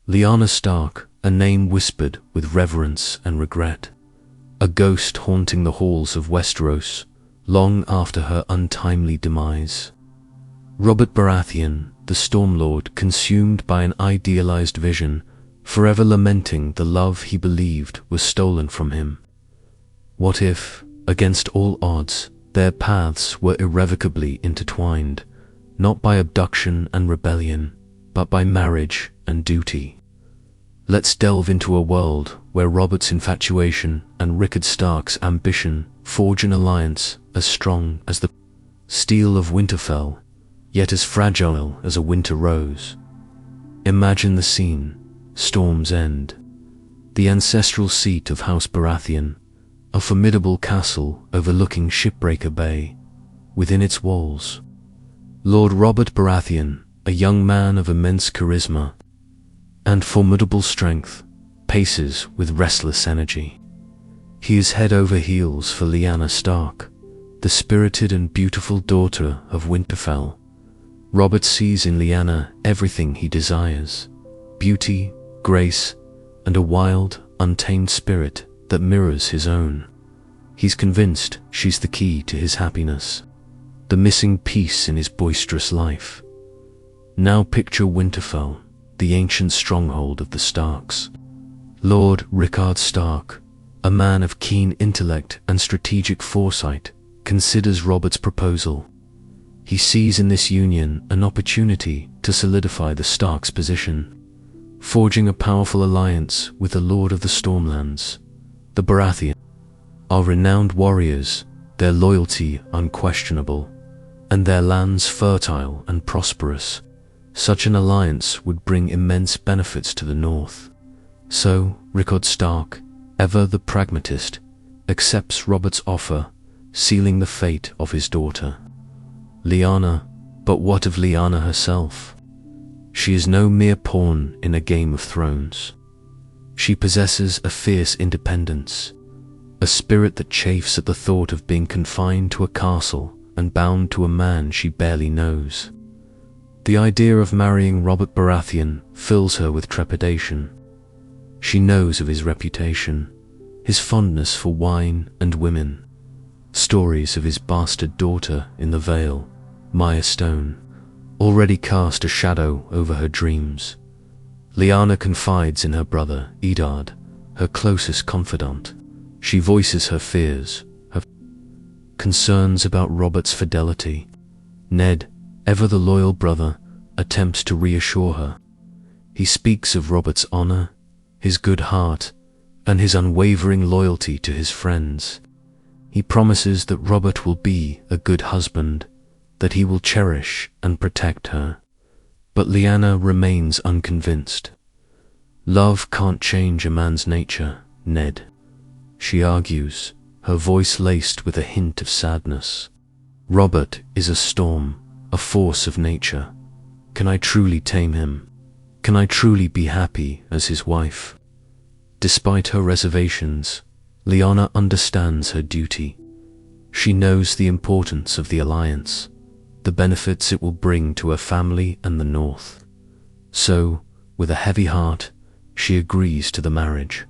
Lyanna Stark, a name whispered with reverence and regret. A ghost haunting the halls of Westeros long after her untimely demise. Robert Baratheon, the Stormlord, consumed by an idealized vision, forever lamenting the love he believed was stolen from him. What if, against all odds, their paths were irrevocably intertwined, not by abduction and rebellion, but by marriage and duty? Let's delve into a world where Robert's infatuation and Rickard Stark's ambition forge an alliance as strong as the steel of Winterfell, yet as fragile as a winter rose. Imagine the scene: Storm's End, the ancestral seat of House Baratheon, a formidable castle overlooking Shipbreaker Bay. Within its walls, Lord Robert Baratheon, a young man of immense charisma and formidable strength, paces with restless energy. He is head over heels for Lyanna Stark, the spirited and beautiful daughter of Winterfell. Robert sees in Lyanna everything he desires: beauty, grace, and a wild, untamed spirit that mirrors his own. He's convinced she's the key to his happiness, the missing piece in his boisterous life. Now picture Winterfell, the ancient stronghold of the Starks. Lord Rickard Stark, a man of keen intellect and strategic foresight, considers Robert's proposal. He sees in this union an opportunity to solidify the Starks' position, forging a powerful alliance with the Lord of the Stormlands. The Baratheon are renowned warriors, their loyalty unquestionable, and their lands fertile and prosperous. Such an alliance would bring immense benefits to the north. So, Rickard Stark, ever the pragmatist, accepts Robert's offer, sealing the fate of his daughter. Lyanna, but what of Lyanna herself? She is no mere pawn in a Game of Thrones. She possesses a fierce independence, a spirit that chafes at the thought of being confined to a castle and bound to a man she barely knows. The idea of marrying Robert Baratheon fills her with trepidation. She knows of his reputation, his fondness for wine and women, stories of his bastard daughter in the Vale, Maya Stone, already cast a shadow over her dreams. Lyanna confides in her brother, Eddard, her closest confidant. She voices her fears, her concerns about Robert's fidelity. Ned, ever the loyal brother, attempts to reassure her. He speaks of Robert's honor, his good heart, and his unwavering loyalty to his friends. He promises that Robert will be a good husband, that he will cherish and protect her. But Lyanna remains unconvinced. Love can't change a man's nature, Ned, she argues, her voice laced with a hint of sadness. Robert is a storm, a force of nature. Can I truly tame him? Can I truly be happy as his wife? Despite her reservations, Lyanna understands her duty. She knows the importance of the alliance, the benefits it will bring to her family and the North. So, with a heavy heart, she agrees to the marriage.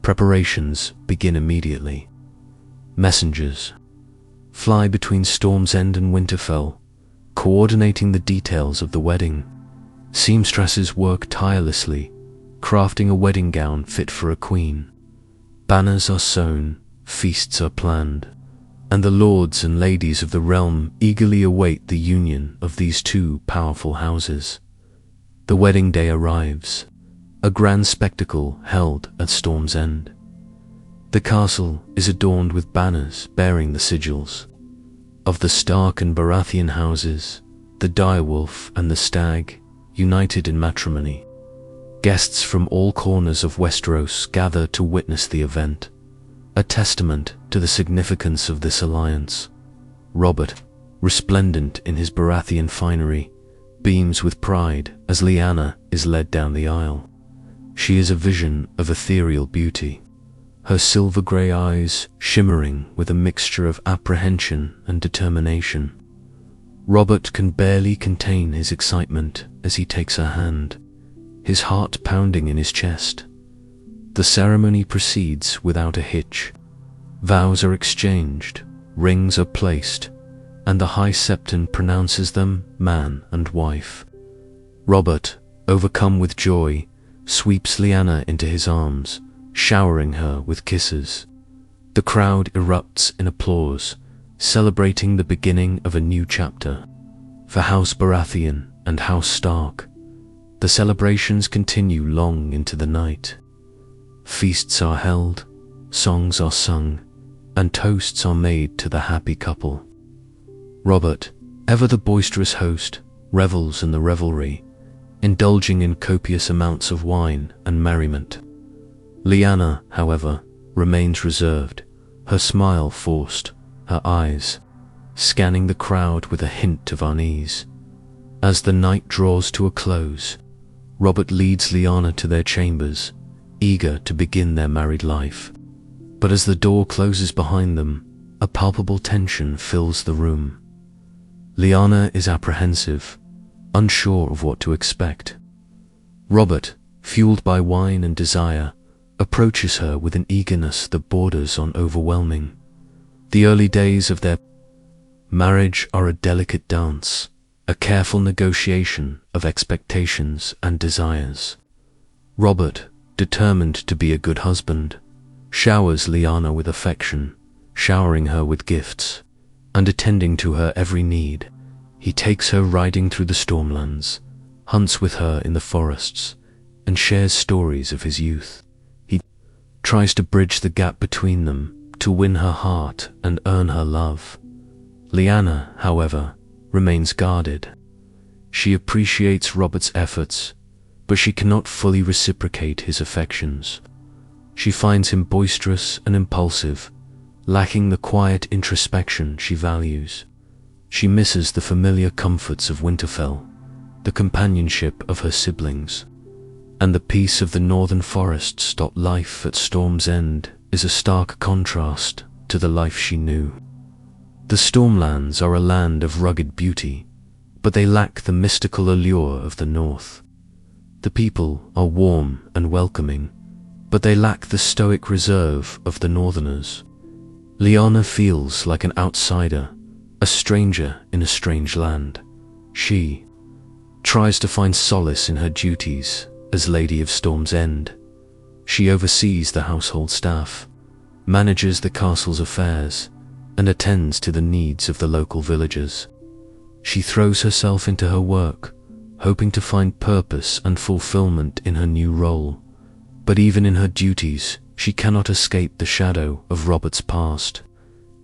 Preparations begin immediately. Messengers fly between Storm's End and Winterfell, coordinating the details of the wedding. Seamstresses work tirelessly, crafting a wedding gown fit for a queen. Banners are sewn, feasts are planned, and the lords and ladies of the realm eagerly await the union of these two powerful houses. The wedding day arrives, a grand spectacle held at Storm's End. The castle is adorned with banners bearing the sigils of the Stark and Baratheon houses, the direwolf and the stag, united in matrimony. Guests from all corners of Westeros gather to witness the event, a testament to the significance of this alliance. Robert, resplendent in his Baratheon finery, beams with pride as Lyanna is led down the aisle. She is a vision of ethereal beauty, her silver-grey eyes shimmering with a mixture of apprehension and determination. Robert can barely contain his excitement as he takes her hand. his heart pounding in his chest. The ceremony proceeds without a hitch. Vows are exchanged, rings are placed, and the High Septon pronounces them man and wife. Robert, overcome with joy, sweeps Lyanna into his arms, showering her with kisses. The crowd erupts in applause, celebrating the beginning of a new chapter. For House Baratheon and House Stark, the celebrations continue long into the night. Feasts are held, songs are sung, and toasts are made to the happy couple. Robert, ever the boisterous host, revels in the revelry, indulging in copious amounts of wine and merriment. Lyanna, however, remains reserved, her smile forced, her eyes scanning the crowd with a hint of unease. As the night draws to a close, Robert leads Lyanna to their chambers, eager to begin their married life. But as the door closes behind them, a palpable tension fills the room. Lyanna is apprehensive, unsure of what to expect. Robert, fueled by wine and desire, approaches her with an eagerness that borders on overwhelming. The early days of their marriage are a delicate dance, a careful negotiation of expectations and desires. Robert, determined to be a good husband, showers Lyanna with affection, showering her with gifts, and attending to her every need. He takes her riding through the Stormlands, hunts with her in the forests, and shares stories of his youth. He tries to bridge the gap between them, to win her heart and earn her love. Lyanna, however, remains guarded. She appreciates Robert's efforts, but she cannot fully reciprocate his affections. She finds him boisterous and impulsive, lacking the quiet introspection she values. She misses the familiar comforts of Winterfell, the companionship of her siblings, and the peace of the northern forests. Life at Storm's End is a stark contrast to the life she knew. The Stormlands are a land of rugged beauty, but they lack the mystical allure of the north. The people are warm and welcoming, but they lack the stoic reserve of the northerners. Lyanna feels like an outsider, a stranger in a strange land. She tries to find solace in her duties as Lady of Storm's End. She oversees the household staff, manages the castle's affairs, and attends to the needs of the local villagers. She throws herself into her work, hoping to find purpose and fulfillment in her new role. But even in her duties, she cannot escape the shadow of Robert's past.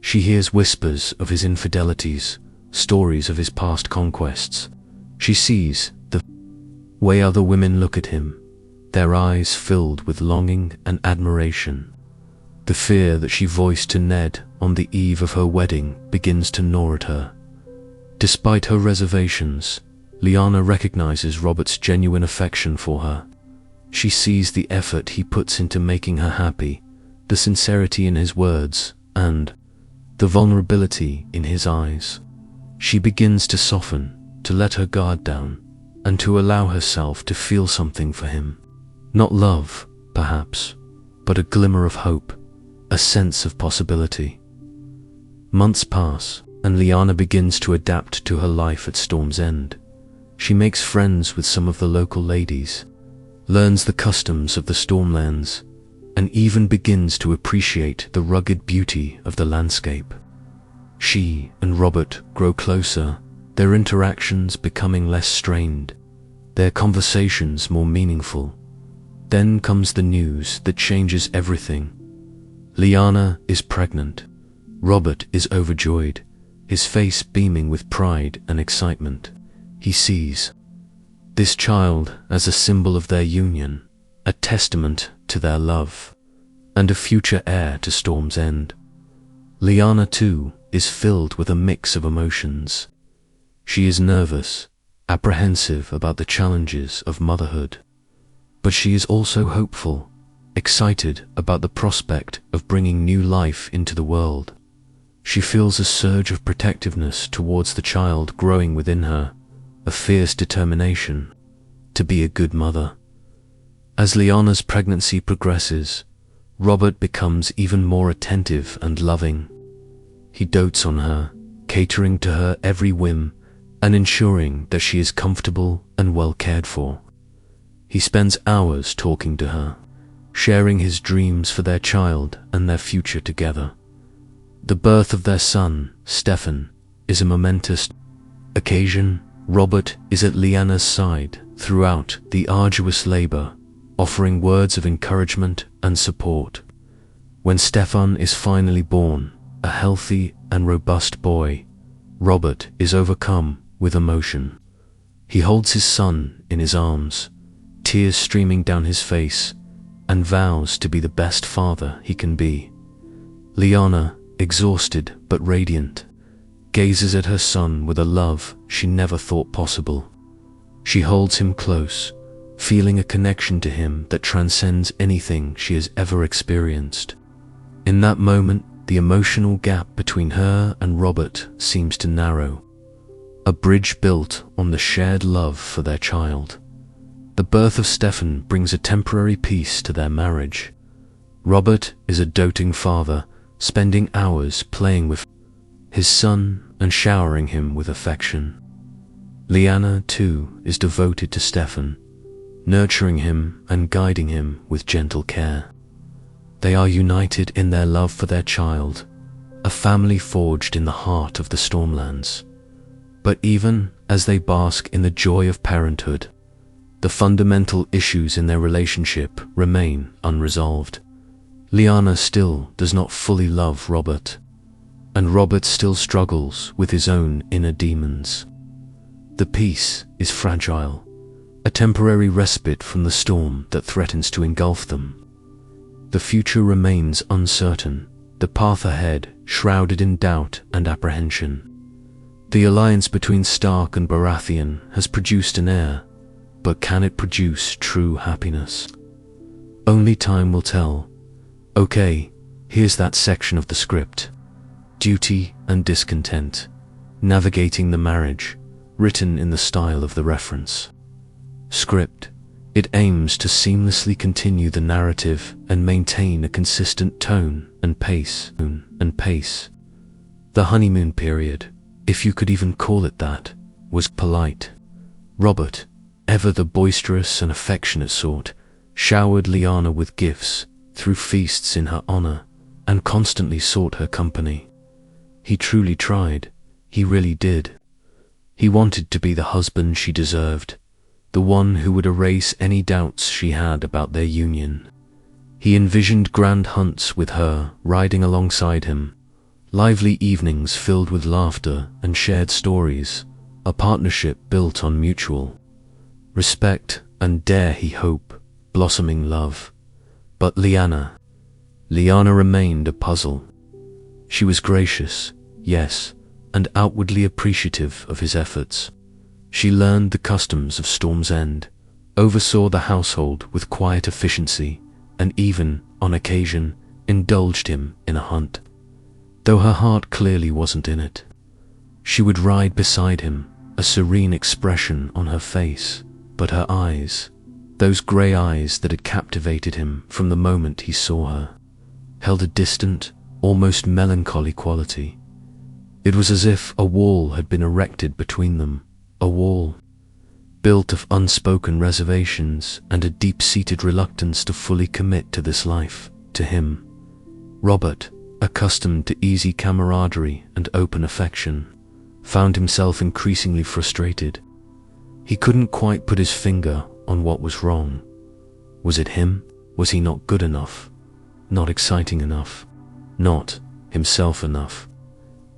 She hears whispers of his infidelities, stories of his past conquests. She sees the way other women look at him, their eyes filled with longing and admiration. The fear that she voiced to Ned on the eve of her wedding begins to gnaw at her. Despite her reservations, Lyanna recognizes Robert's genuine affection for her. She sees the effort he puts into making her happy, the sincerity in his words, and the vulnerability in his eyes. She begins to soften, to let her guard down, and to allow herself to feel something for him. Not love, perhaps, but a glimmer of hope, a sense of possibility. Months pass, and Lyanna begins to adapt to her life at Storm's End. She makes friends with some of the local ladies, learns the customs of the Stormlands, and even begins to appreciate the rugged beauty of the landscape. She and Robert grow closer, their interactions becoming less strained, their conversations more meaningful. Then comes the news that changes everything. Lyanna is pregnant. Robert is overjoyed, his face beaming with pride and excitement. He sees this child as a symbol of their union, a testament to their love, and a future heir to Storm's End. Lyanna, too, is filled with a mix of emotions. She is nervous, apprehensive about the challenges of motherhood, but she is also hopeful, excited about the prospect of bringing new life into the world. She feels a surge of protectiveness towards the child growing within her, a fierce determination to be a good mother, As Lyanna's pregnancy progresses, Robert becomes even more attentive and loving. He dotes on her, catering to her every whim and ensuring that she is comfortable and well cared for. He spends hours talking to her, sharing his dreams for their child and their future together. The birth of their son, Stefan, is a momentous occasion. Robert is at Lyanna's side throughout the arduous labor, offering words of encouragement and support. When Stefan is finally born, a healthy and robust boy, Robert is overcome with emotion. He holds his son in his arms, tears streaming down his face, and vows to be the best father he can be. Lyanna, exhausted but radiant, gazes at her son with a love she never thought possible. She holds him close, feeling a connection to him that transcends anything she has ever experienced. In that moment, the emotional gap between her and Robert seems to narrow, a bridge built on the shared love for their child. The birth of Stefan brings a temporary peace to their marriage. Robert is a doting father, spending hours playing with his son and showering him with affection. Lyanna, too, is devoted to Stefan, nurturing him and guiding him with gentle care. They are united in their love for their child, a family forged in the heart of the Stormlands. But even as they bask in the joy of parenthood, the fundamental issues in their relationship remain unresolved. Lyanna still does not fully love Robert, and Robert still struggles with his own inner demons. The peace is fragile, a temporary respite from the storm that threatens to engulf them. The future remains uncertain, the path ahead shrouded in doubt and apprehension. The alliance between Stark and Baratheon has produced an heir, but can it produce true happiness? Only time will tell. Okay, here's that section of the script. Duty and discontent, navigating the marriage, written in the style of the reference. Script. It aims to seamlessly continue the narrative and maintain a consistent tone and pace. The honeymoon period, if you could even call it that, was polite. Robert, ever the boisterous and affectionate sort, showered Lyanna with gifts, threw feasts in her honor, and constantly sought her company. He truly tried, he really did. He wanted to be the husband she deserved, the one who would erase any doubts she had about their union. He envisioned grand hunts with her riding alongside him, lively evenings filled with laughter and shared stories, a partnership built on mutual respect and, dare he hope, blossoming love. But Lyanna remained a puzzle. She was gracious, yes, and outwardly appreciative of his efforts. She learned the customs of Storm's End, oversaw the household with quiet efficiency, and even, on occasion, indulged him in a hunt. Though her heart clearly wasn't in it. She would ride beside him, a serene expression on her face, but her eyes, those grey eyes that had captivated him from the moment he saw her, held a distant, almost melancholy quality. It was as if a wall had been erected between them, a wall built of unspoken reservations and a deep-seated reluctance to fully commit to this life, to him. Robert, accustomed to easy camaraderie and open affection, found himself increasingly frustrated. He couldn't quite put his finger on what was wrong. Was it him? Was he not good enough? Not exciting enough? Not himself enough?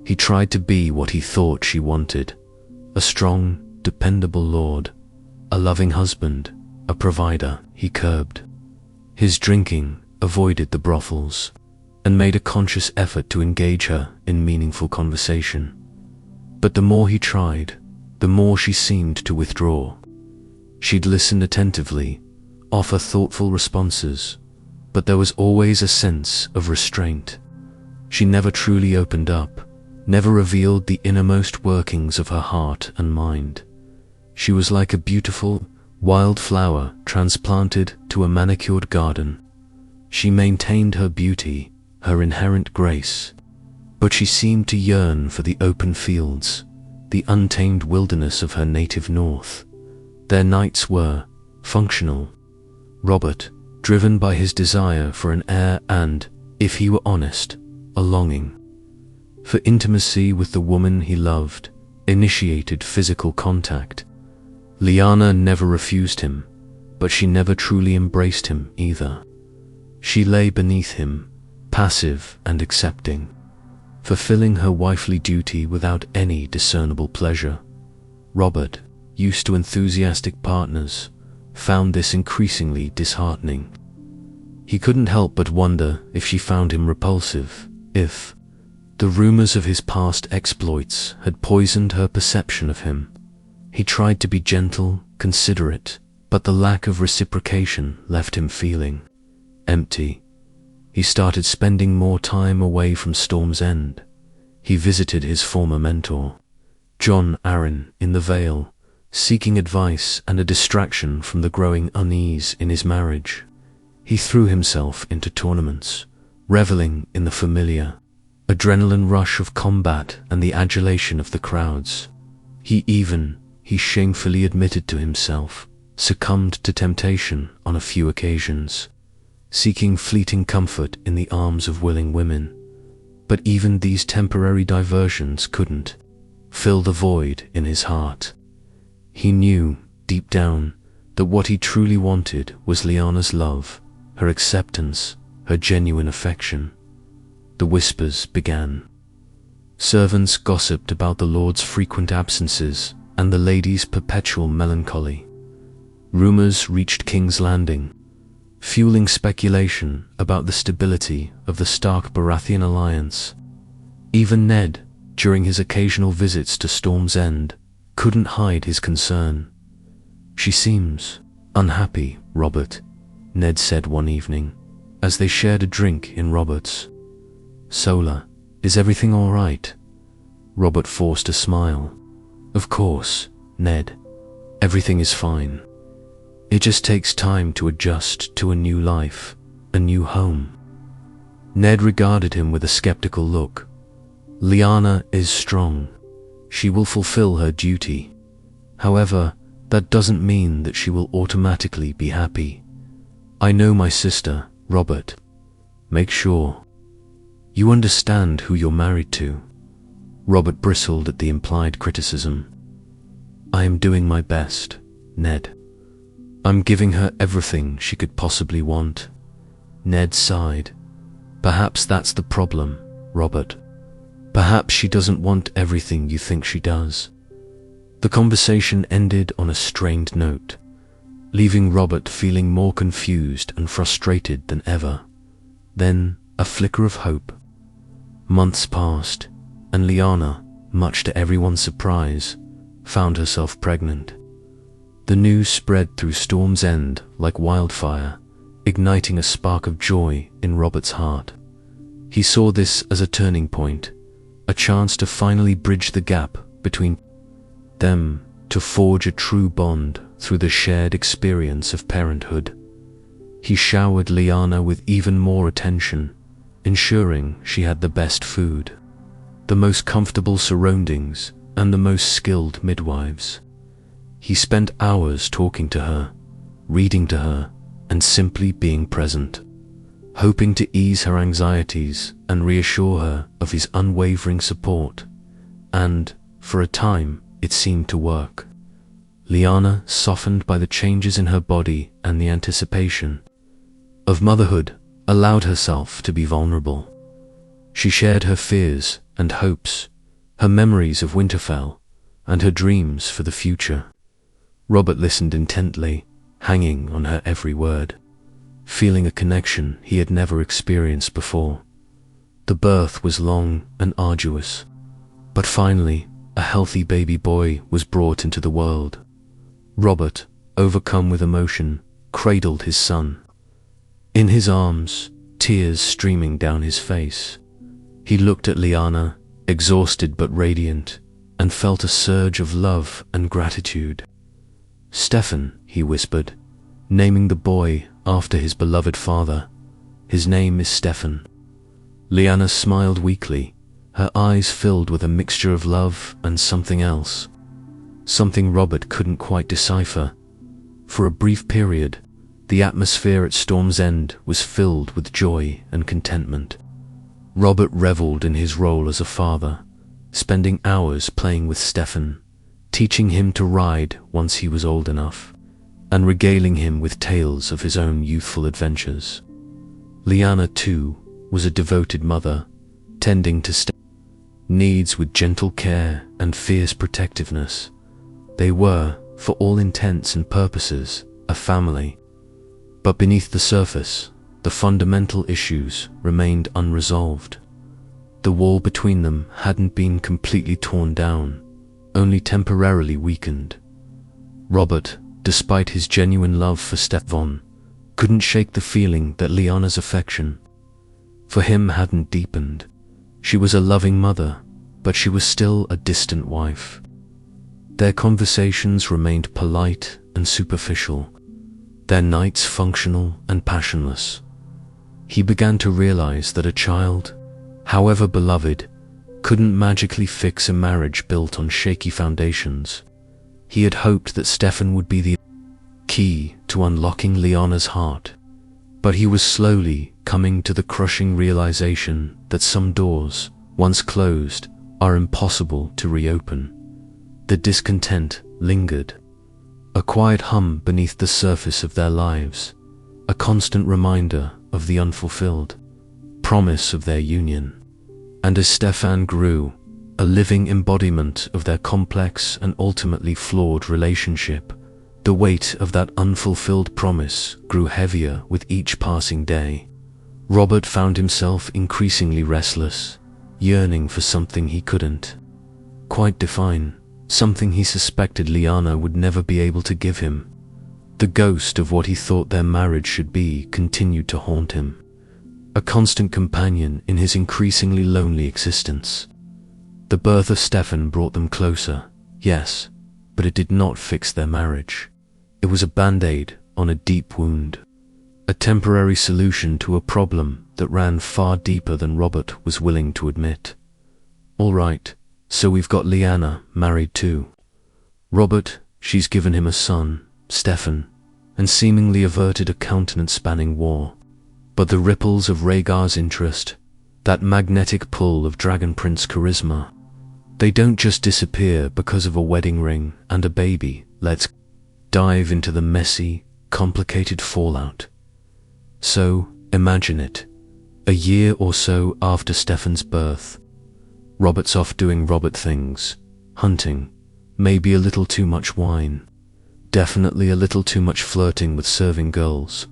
He tried to be what he thought she wanted, a strong, dependable lord, a loving husband, a provider. He curbed his drinking, avoided the brothels, and made a conscious effort to engage her in meaningful conversation. But the more he tried, the more she seemed to withdraw. She'd listen attentively, offer thoughtful responses, but there was always a sense of restraint. She never truly opened up, never revealed the innermost workings of her heart and mind. She was like a beautiful, wildflower transplanted to a manicured garden. She maintained her beauty, her inherent grace, but she seemed to yearn for the open fields, the untamed wilderness of her native north. Their nights were functional. Robert, driven by his desire for an heir and, if he were honest, a longing for intimacy with the woman he loved, initiated physical contact. Lyanna never refused him, but she never truly embraced him either. She lay beneath him, passive and accepting, fulfilling her wifely duty without any discernible pleasure. Robert, used to enthusiastic partners, found this increasingly disheartening. He couldn't help but wonder if she found him repulsive, if the rumors of his past exploits had poisoned her perception of him. He tried to be gentle, considerate, but the lack of reciprocation left him feeling empty. He started spending more time away from Storm's End. He visited his former mentor, Jon Arryn, in the Vale, seeking advice and a distraction from the growing unease in his marriage. He threw himself into tournaments, reveling in the familiar adrenaline rush of combat and the adulation of the crowds. He shamefully admitted to himself, succumbed to temptation on a few occasions, seeking fleeting comfort in the arms of willing women. But even these temporary diversions couldn't fill the void in his heart. He knew, deep down, that what he truly wanted was Lyanna's love, her acceptance, her genuine affection. The whispers began. Servants gossiped about the Lord's frequent absences and the lady's perpetual melancholy. Rumors reached King's Landing, fueling speculation about the stability of the Stark-Baratheon alliance. Even Ned, during his occasional visits to Storm's End, couldn't hide his concern. "She seems unhappy, Robert," Ned said one evening, as they shared a drink in Robert's. "Sola, is everything all right?" Robert forced a smile. "Of course, Ned. Everything is fine. It just takes time to adjust to a new life, a new home." Ned regarded him with a skeptical look. "Lyanna is strong. She will fulfill her duty. However, that doesn't mean that she will automatically be happy. I know my sister, Robert. Make sure you understand who you're married to." Robert bristled at the implied criticism. "I am doing my best, Ned. I'm giving her everything she could possibly want." Ned sighed. "Perhaps that's the problem, Robert. Perhaps she doesn't want everything you think she does." The conversation ended on a strained note, leaving Robert feeling more confused and frustrated than ever. Then a flicker of hope. Months passed, and Lyanna, much to everyone's surprise, found herself pregnant. The news spread through Storm's End like wildfire, igniting a spark of joy in Robert's heart. He saw this as a turning point, a chance to finally bridge the gap between them, to forge a true bond through the shared experience of parenthood. He showered Lyanna with even more attention, ensuring she had the best food, the most comfortable surroundings, and the most skilled midwives. He spent hours talking to her, reading to her, and simply being present, hoping to ease her anxieties and reassure her of his unwavering support. And, for a time, it seemed to work. Lyanna, softened by the changes in her body and the anticipation of motherhood, allowed herself to be vulnerable. She shared her fears and hopes, her memories of Winterfell, and her dreams for the future. Robert listened intently, hanging on her every word, feeling a connection he had never experienced before. The birth was long and arduous, but finally, a healthy baby boy was brought into the world. Robert, overcome with emotion, cradled his son. In his arms, tears streaming down his face, he looked at Lyanna, exhausted but radiant, and felt a surge of love and gratitude. "Stefan," he whispered, naming the boy after his beloved father. His name is Stefan. Lyanna smiled weakly, her eyes filled with a mixture of love and something else. Something Robert couldn't quite decipher. For a brief period, the atmosphere at Storm's End was filled with joy and contentment. Robert reveled in his role as a father, spending hours playing with Stefan, teaching him to ride once he was old enough, and regaling him with tales of his own youthful adventures. Lyanna, too, was a devoted mother, tending to Stefan's needs with gentle care and fierce protectiveness. They were, for all intents and purposes, a family. But beneath the surface, the fundamental issues remained unresolved. The wall between them hadn't been completely torn down, only temporarily weakened. Robert, despite his genuine love for Stefan, couldn't shake the feeling that Lyanna's affection for him hadn't deepened. She was a loving mother, but she was still a distant wife. Their conversations remained polite and superficial, their nights functional and passionless. He began to realize that a child, however beloved, couldn't magically fix a marriage built on shaky foundations. He had hoped that Stefan would be the key to unlocking Lyanna's heart, but he was slowly coming to the crushing realization that some doors, once closed, are impossible to reopen. The discontent lingered, a quiet hum beneath the surface of their lives, a constant reminder of the unfulfilled promise of their union. And as Stefan grew, a living embodiment of their complex and ultimately flawed relationship, the weight of that unfulfilled promise grew heavier with each passing day. Robert found himself increasingly restless, yearning for something he couldn't quite define, something he suspected Lyanna would never be able to give him. The ghost of what he thought their marriage should be continued to haunt him, a constant companion in his increasingly lonely existence. The birth of Stefan brought them closer, yes, but it did not fix their marriage. It was a band-aid on a deep wound, a temporary solution to a problem that ran far deeper than Robert was willing to admit. All right, so we've got Lyanna married too. Robert, she's given him a son, Stefan, and seemingly averted a continent-spanning war. But the ripples of Rhaegar's interest, that magnetic pull of Dragon Prince charisma, they don't just disappear because of a wedding ring and a baby. Let's dive into the messy, complicated fallout. So, imagine it. A year or so after Stefan's birth, Robert's off doing Robert things, hunting, maybe a little too much wine, definitely a little too much flirting with serving girls.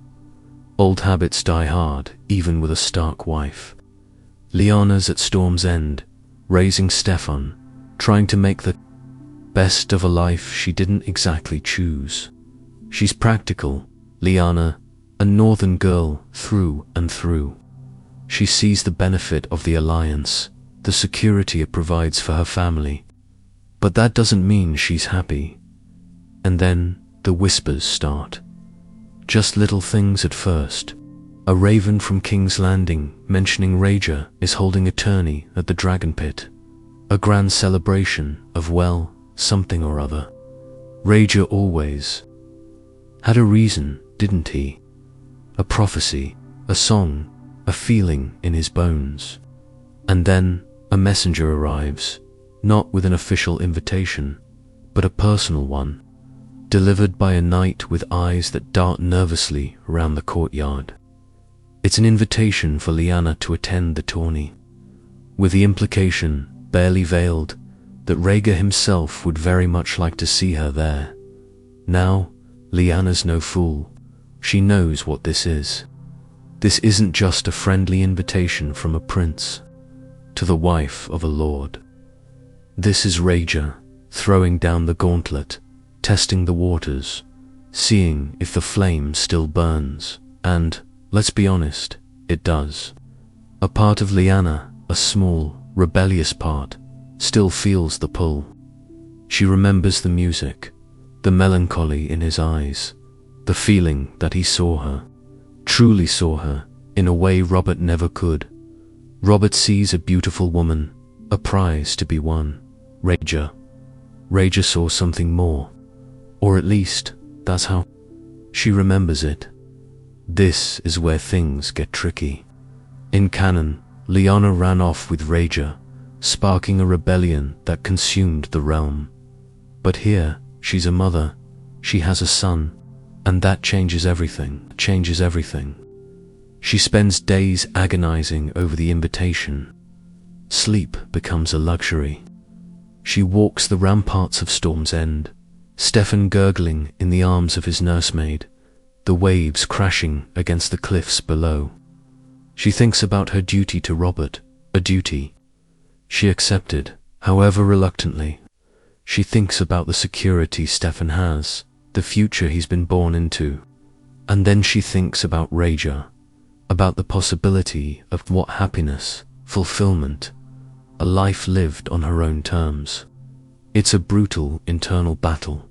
Old habits die hard, even with a Stark wife. Lyanna's at Storm's End, raising Stefan, trying to make the best of a life she didn't exactly choose. She's practical, Lyanna, a northern girl through and through. She sees the benefit of the alliance, the security it provides for her family. But that doesn't mean she's happy. And then the whispers start. Just little things at first. A raven from King's Landing mentioning Rhaegar is holding a tourney at the Dragon Pit. A grand celebration of, well, something or other. Rhaegar always had a reason, didn't he? A prophecy, a song, a feeling in his bones. And then a messenger arrives, not with an official invitation, but a personal one, delivered by a knight with eyes that dart nervously around the courtyard. It's an invitation for Lyanna to attend the tourney, with the implication, barely veiled, that Rhaegar himself would very much like to see her there. Now, Lyanna's no fool. She knows what this is. This isn't just a friendly invitation from a prince to the wife of a lord. This is Rhaegar throwing down the gauntlet, testing the waters, seeing if the flame still burns, and, let's be honest, it does. A part of Lyanna, a small, rebellious part, still feels the pull. She remembers the music, the melancholy in his eyes, the feeling that he saw her, truly saw her, in a way Robert never could. Robert sees a beautiful woman, a prize to be won. Raja saw something more, or at least, that's how she remembers it. This is where things get tricky. In canon, Lyanna ran off with Raja, sparking a rebellion that consumed the realm. But here, she's a mother, she has a son, and that changes everything. She spends days agonizing over the invitation. Sleep becomes a luxury. She walks the ramparts of Storm's End, Stefan gurgling in the arms of his nursemaid, the waves crashing against the cliffs below. She thinks about her duty to Robert, a duty she accepted, however reluctantly. She thinks about the security Stefan has, the future he's been born into. And then she thinks about Raja, about the possibility of what happiness, fulfillment, a life lived on her own terms. It's a brutal internal battle.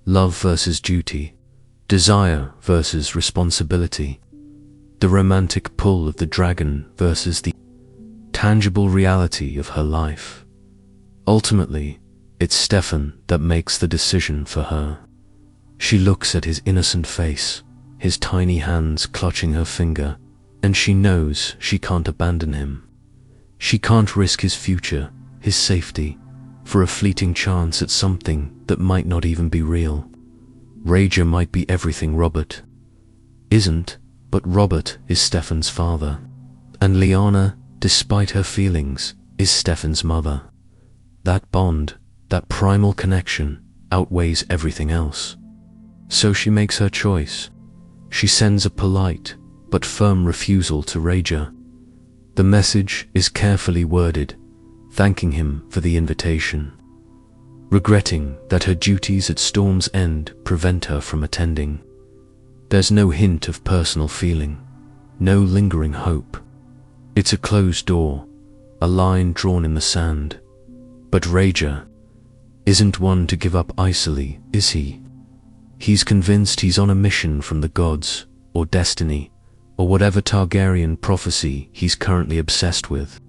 Love versus duty, desire versus responsibility, the romantic pull of the dragon versus the tangible reality of her life. Ultimately, it's Stefan that makes the decision for her. She looks at his innocent face, his tiny hands clutching her finger, and she knows she can't abandon him. She can't risk his future, his safety, for a fleeting chance at something that might not even be real. Raja might be everything Robert isn't, but Robert is Stefan's father. And Lyanna, despite her feelings, is Stefan's mother. That bond, that primal connection, outweighs everything else. So she makes her choice. She sends a polite but firm refusal to Raja. The message is carefully worded, thanking him for the invitation, regretting that her duties at Storm's End prevent her from attending. There's no hint of personal feeling, no lingering hope. It's a closed door, a line drawn in the sand. But Raja isn't one to give up easily, is he? He's convinced he's on a mission from the gods, or destiny, or whatever Targaryen prophecy he's currently obsessed with.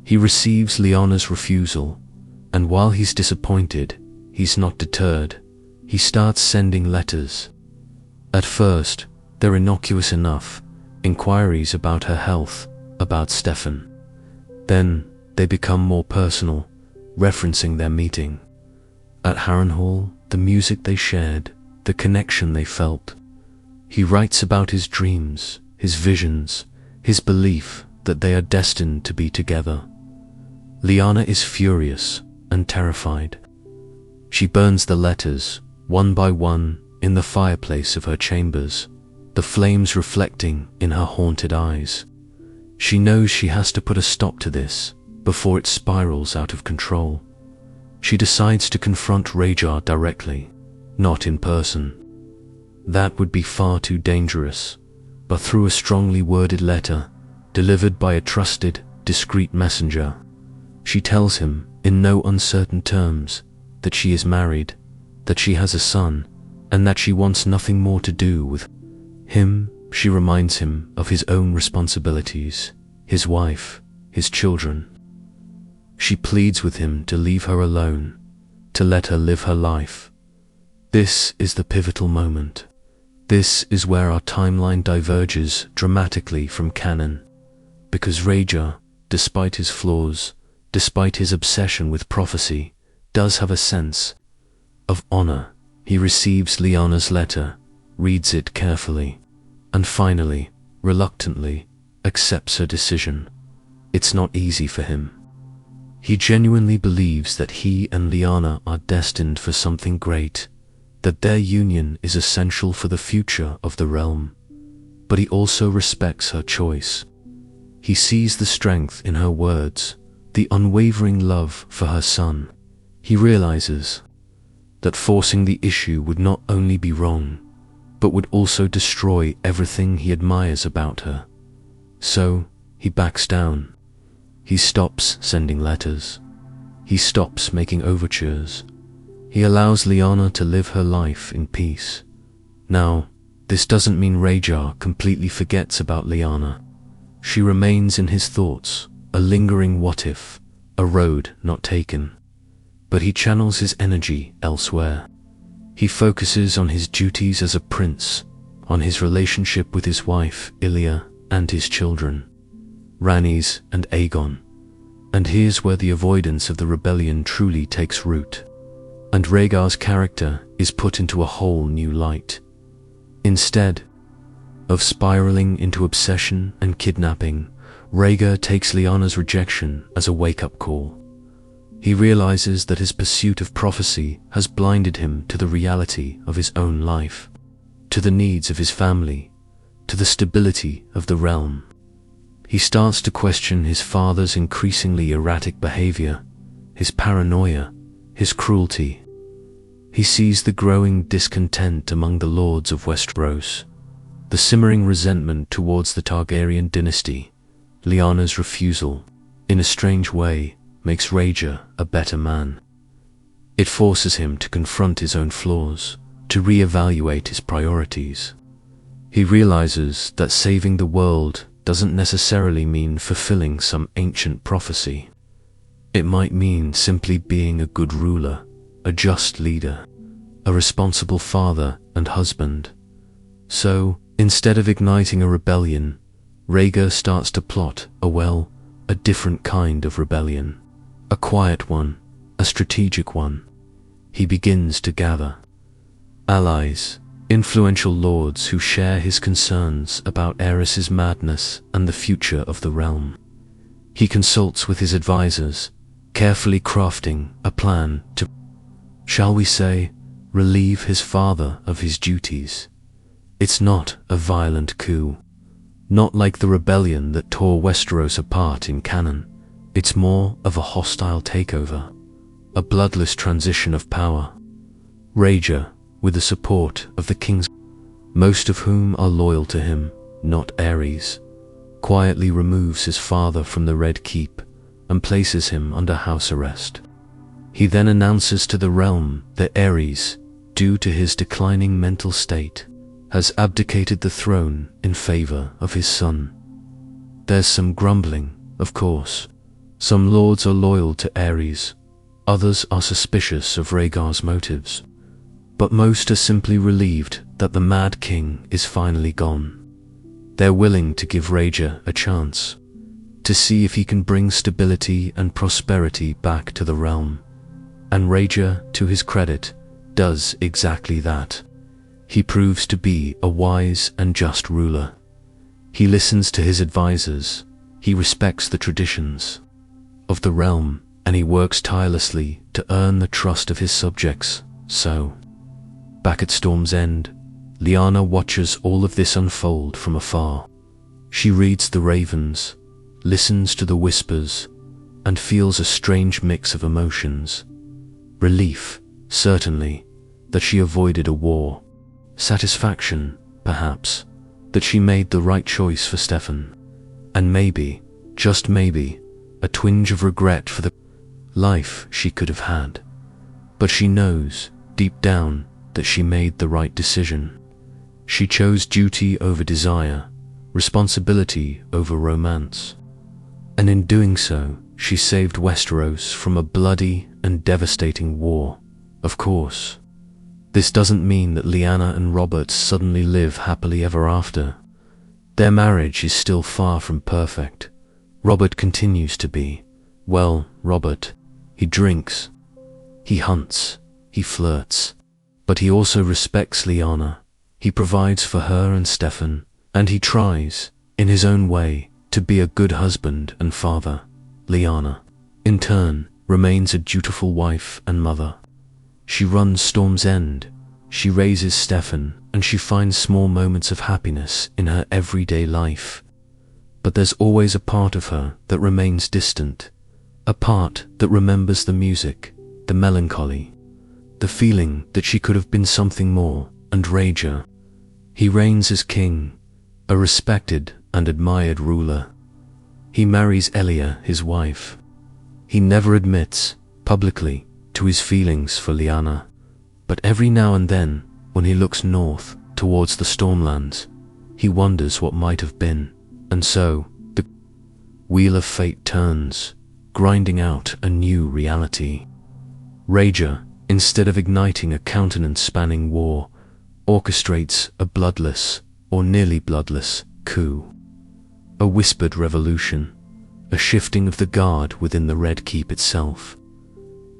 He receives Lyanna's refusal, and while he's disappointed, he's not deterred. He starts sending letters. At first, they're innocuous enough, inquiries about her health, about Stefan. Then, they become more personal, referencing their meeting at Harrenhal, the music they shared, the connection they felt. He writes about his dreams, his visions, his belief that they are destined to be together. Lyanna is furious and terrified. She burns the letters, one by one, in the fireplace of her chambers, the flames reflecting in her haunted eyes. She knows she has to put a stop to this before it spirals out of control. She decides to confront Raja directly, not in person. That would be far too dangerous, but through a strongly worded letter, delivered by a trusted, discreet messenger, she tells him, in no uncertain terms, that she is married, that she has a son, and that she wants nothing more to do with him. She reminds him of his own responsibilities, his wife, his children. She pleads with him to leave her alone, to let her live her life. This is the pivotal moment. This is where our timeline diverges dramatically from canon, because Raja, despite his flaws, despite his obsession with prophecy, does have a sense of honor. He receives Lyanna's letter, reads it carefully, and finally, reluctantly, accepts her decision. It's not easy for him. He genuinely believes that he and Lyanna are destined for something great, that their union is essential for the future of the realm. But he also respects her choice. He sees the strength in her words, the unwavering love for her son. He realizes that forcing the issue would not only be wrong, but would also destroy everything he admires about her. So, he backs down. He stops sending letters. He stops making overtures. He allows Lyanna to live her life in peace. Now, this doesn't mean Rhaegar completely forgets about Lyanna. She remains in his thoughts, a lingering what-if, a road not taken. But he channels his energy elsewhere. He focuses on his duties as a prince, on his relationship with his wife, Ilya, and his children, Rhaenys and Aegon. And here's where the avoidance of the rebellion truly takes root. And Rhaegar's character is put into a whole new light. Instead of spiraling into obsession and kidnapping, Rhaegar takes Lyanna's rejection as a wake-up call. He realizes that his pursuit of prophecy has blinded him to the reality of his own life, to the needs of his family, to the stability of the realm. He starts to question his father's increasingly erratic behavior, his paranoia, his cruelty. He sees the growing discontent among the lords of Westeros, the simmering resentment towards the Targaryen dynasty. Lyanna's refusal, in a strange way, makes Rhaegar a better man. It forces him to confront his own flaws, to re-evaluate his priorities. He realizes that saving the world doesn't necessarily mean fulfilling some ancient prophecy. It might mean simply being a good ruler, a just leader, a responsible father and husband. So, instead of igniting a rebellion, Rhaegar starts to plot a different kind of rebellion. A quiet one, a strategic one. He begins to gather allies, influential lords who share his concerns about Aerys's madness and the future of the realm. He consults with his advisors, carefully crafting a plan to, shall we say, relieve his father of his duties. It's not a violent coup, not like the rebellion that tore Westeros apart in canon. It's more of a hostile takeover, a bloodless transition of power. Rhaegar, with the support of the kings, most of whom are loyal to him, not Aerys, quietly removes his father from the Red Keep and places him under house arrest. He then announces to the realm that Aerys, due to his declining mental state, has abdicated the throne in favor of his son. There's some grumbling, of course. Some lords are loyal to Aerys, others are suspicious of Rhaegar's motives, but most are simply relieved that the Mad King is finally gone. They're willing to give Rhaegar a chance, to see if he can bring stability and prosperity back to the realm. And Rhaegar, to his credit, does exactly that. He proves to be a wise and just ruler. He listens to his advisors, he respects the traditions of the realm, and he works tirelessly to earn the trust of his subjects. So, back at Storm's End, Lyanna watches all of this unfold from afar. She reads the ravens, listens to the whispers, and feels a strange mix of emotions. Relief, certainly, that she avoided a war. Satisfaction, perhaps, that she made the right choice for Stefan. And maybe, just maybe, a twinge of regret for the life she could have had. But she knows, deep down, that she made the right decision. She chose duty over desire, responsibility over romance. And in doing so, she saved Westeros from a bloody and devastating war. Of course, this doesn't mean that Lyanna and Robert suddenly live happily ever after. Their marriage is still far from perfect. Robert continues to be, well, Robert. He drinks, he hunts, he flirts, but he also respects Lyanna. He provides for her and Stefan, and he tries, in his own way, to be a good husband and father. Lyanna, in turn, remains a dutiful wife and mother. She runs Storm's End, she raises Stefan, and she finds small moments of happiness in her everyday life. But there's always a part of her that remains distant, a part that remembers the music, the melancholy, the feeling that she could have been something more. And Rhaegar, he reigns as king, a respected and admired ruler. He marries Elia, his wife. He never admits, publicly, to his feelings for Lyanna. But every now and then, when he looks north towards the Stormlands, he wonders what might have been, and so the wheel of fate turns, grinding out a new reality. Rager, instead of igniting a continent-spanning war, orchestrates a bloodless, or nearly bloodless, coup. A whispered revolution, a shifting of the guard within the Red Keep itself.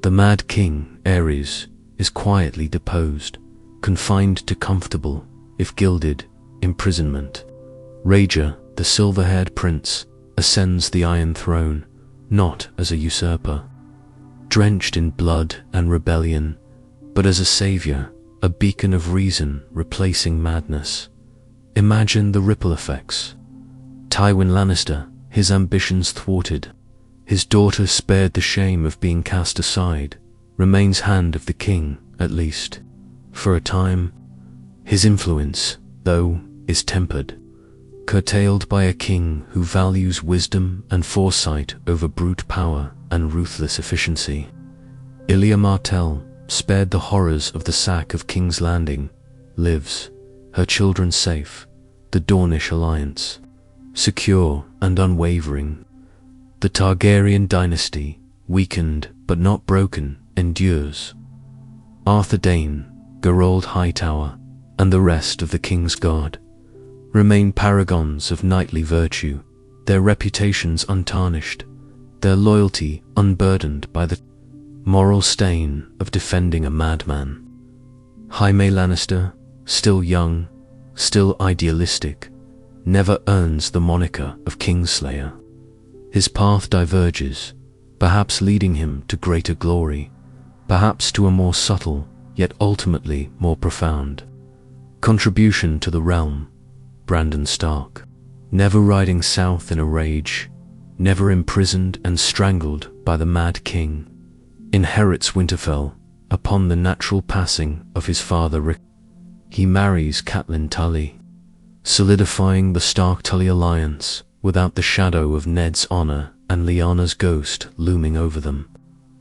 The Mad King, Aerys, is quietly deposed, confined to comfortable, if gilded, imprisonment. Rager, the silver-haired prince, ascends the Iron Throne, not as a usurper, drenched in blood and rebellion, but as a savior, a beacon of reason replacing madness. Imagine the ripple effects. Tywin Lannister, his ambitions thwarted, his daughter spared the shame of being cast aside, remains Hand of the King, at least. For a time, his influence, though, is tempered, curtailed by a king who values wisdom and foresight over brute power and ruthless efficiency. Ilya Martell, spared the horrors of the sack of King's Landing, lives, her children safe, the Dornish alliance, secure and unwavering. The Targaryen dynasty, weakened but not broken, endures. Arthur Dayne, Gerold Hightower, and the rest of the King's Guard remain paragons of knightly virtue, their reputations untarnished, their loyalty unburdened by the moral stain of defending a madman. Jaime Lannister, still young, still idealistic, never earns the moniker of Kingslayer. His path diverges, perhaps leading him to greater glory, perhaps to a more subtle, yet ultimately more profound contribution to the realm. Brandon Stark, never riding south in a rage, never imprisoned and strangled by the Mad King, inherits Winterfell upon the natural passing of his father Rick. He marries Catelyn Tully, solidifying the Stark-Tully alliance without the shadow of Ned's honor and Lyanna's ghost looming over them.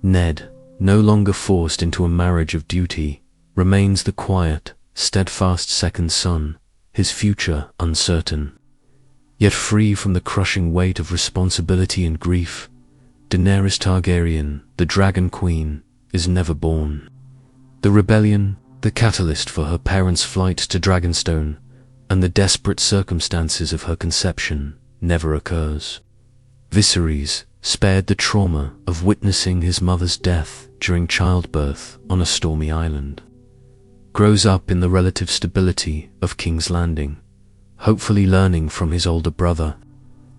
Ned, no longer forced into a marriage of duty, remains the quiet, steadfast second son, his future uncertain. Yet free from the crushing weight of responsibility and grief, Daenerys Targaryen, the Dragon Queen, is never born. The rebellion, the catalyst for her parents' flight to Dragonstone, and the desperate circumstances of her conception, never occurs. Viserys, spared the trauma of witnessing his mother's death during childbirth on a stormy island, grows up in the relative stability of King's Landing, hopefully learning from his older brother,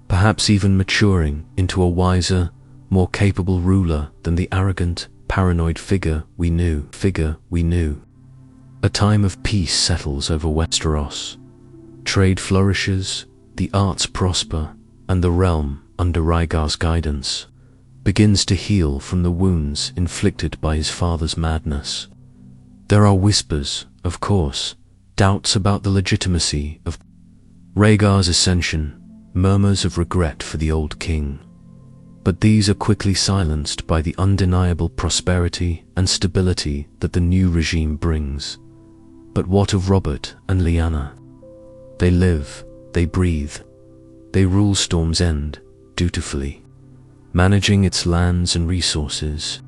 perhaps even maturing into a wiser, more capable ruler than the arrogant, paranoid figure we knew. A time of peace settles over Westeros. Trade flourishes, the arts prosper, and the realm, under Rhaegar's guidance, begins to heal from the wounds inflicted by his father's madness. There are whispers, of course, doubts about the legitimacy of Rhaegar's ascension, murmurs of regret for the old king. But these are quickly silenced by the undeniable prosperity and stability that the new regime brings. But what of Robert and Lyanna? They live, they breathe, they rule Storm's End dutifully, managing its lands and resources.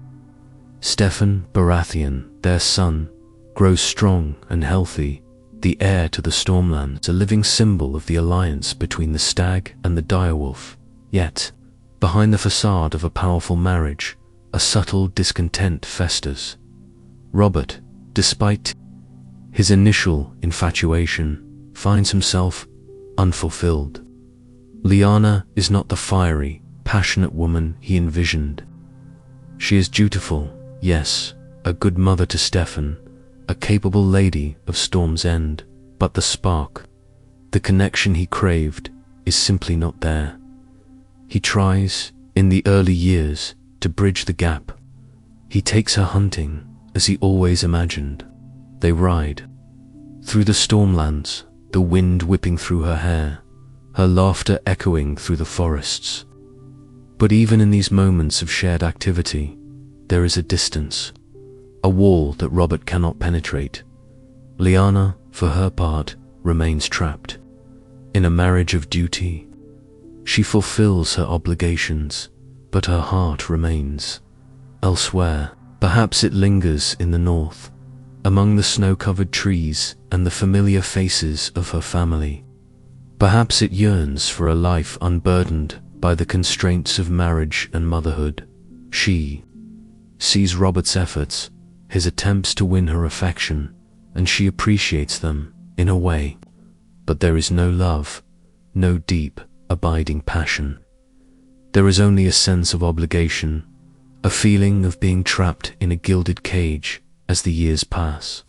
Steffon Baratheon, their son, grows strong and healthy, the heir to the Stormlands, a living symbol of the alliance between the stag and the direwolf. Yet, behind the facade of a powerful marriage, a subtle discontent festers. Robert, despite his initial infatuation, finds himself unfulfilled. Lyanna is not the fiery, passionate woman he envisioned. She is dutiful, yes, a good mother to Steffon, a capable lady of Storm's End, but the spark, the connection he craved, is simply not there. He tries, in the early years, to bridge the gap. He takes her hunting, as he always imagined. They ride through the Stormlands, the wind whipping through her hair, her laughter echoing through the forests. But even in these moments of shared activity, there is a distance. a wall that Robert cannot penetrate. Lyanna, for her part, remains trapped in a marriage of duty. She fulfills her obligations, but her heart remains elsewhere. Perhaps it lingers in the north, among the snow-covered trees and the familiar faces of her family. Perhaps it yearns for a life unburdened by the constraints of marriage and motherhood. She sees Robert's efforts, his attempts to win her affection, and she appreciates them in a way. But there is no love, no deep, abiding passion. There is only a sense of obligation, a feeling of being trapped in a gilded cage as the years pass.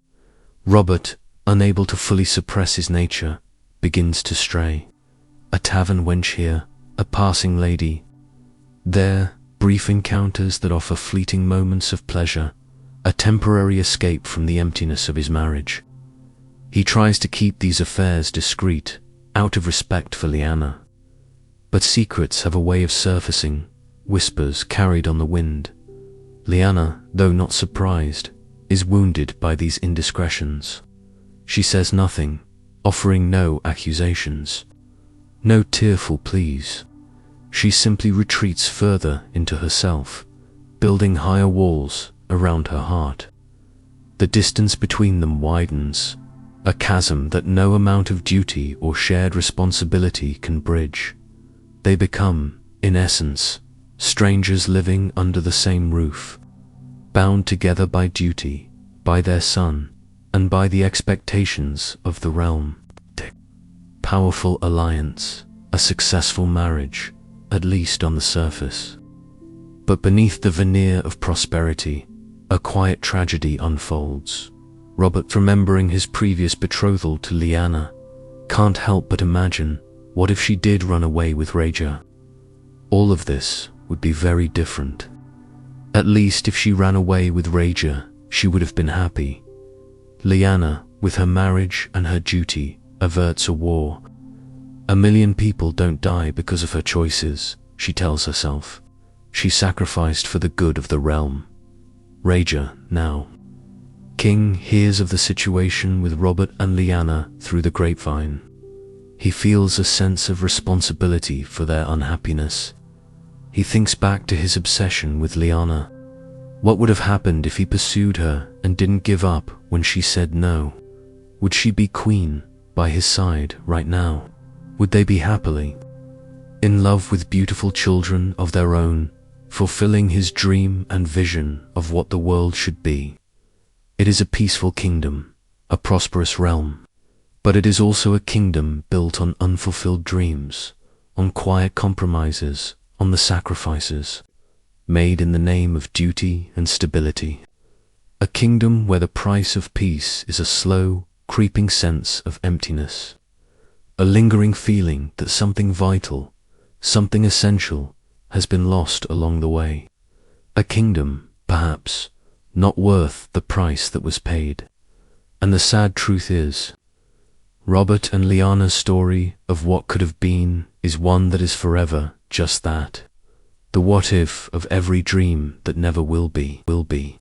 Robert, unable to fully suppress his nature, begins to stray. A tavern wench here, a passing lady there, brief encounters that offer fleeting moments of pleasure, a temporary escape from the emptiness of his marriage. He tries to keep these affairs discreet, out of respect for Lyanna. But secrets have a way of surfacing, whispers carried on the wind. Lyanna, though not surprised, is wounded by these indiscretions. She says nothing, offering no accusations, no tearful pleas. She simply retreats further into herself, building higher walls around her heart. The distance between them widens, a chasm that no amount of duty or shared responsibility can bridge. They become, in essence, strangers living under the same roof, bound together by duty, by their son, and by the expectations of the realm. Powerful alliance, a successful marriage, at least on the surface. But beneath the veneer of prosperity, a quiet tragedy unfolds. Robert, remembering his previous betrothal to Lyanna, can't help but imagine, what if she did run away with Raja? All of this would be very different. At least if she ran away with Raja, she would have been happy. Lyanna, with her marriage and her duty, averts a war. 1,000,000 people don't die because of her choices, she tells herself. She sacrificed for the good of the realm. Raja, now king, hears of the situation with Robert and Lyanna through the grapevine. He feels a sense of responsibility for their unhappiness. He thinks back to his obsession with Lyanna. What would have happened if he pursued her and didn't give up when she said no? Would she be queen by his side right now? Would they be happily in love with beautiful children of their own, fulfilling his dream and vision of what the world should be? It is a peaceful kingdom, a prosperous realm, but it is also a kingdom built on unfulfilled dreams, on quiet compromises, on the sacrifices made in the name of duty and stability. A kingdom where the price of peace is a slow, creeping sense of emptiness, a lingering feeling that something vital, something essential, has been lost along the way. A kingdom, perhaps, not worth the price that was paid. And the sad truth is, Robert and Lyanna's story of what could have been is one that is forever just that. The what if of every dream that never will be.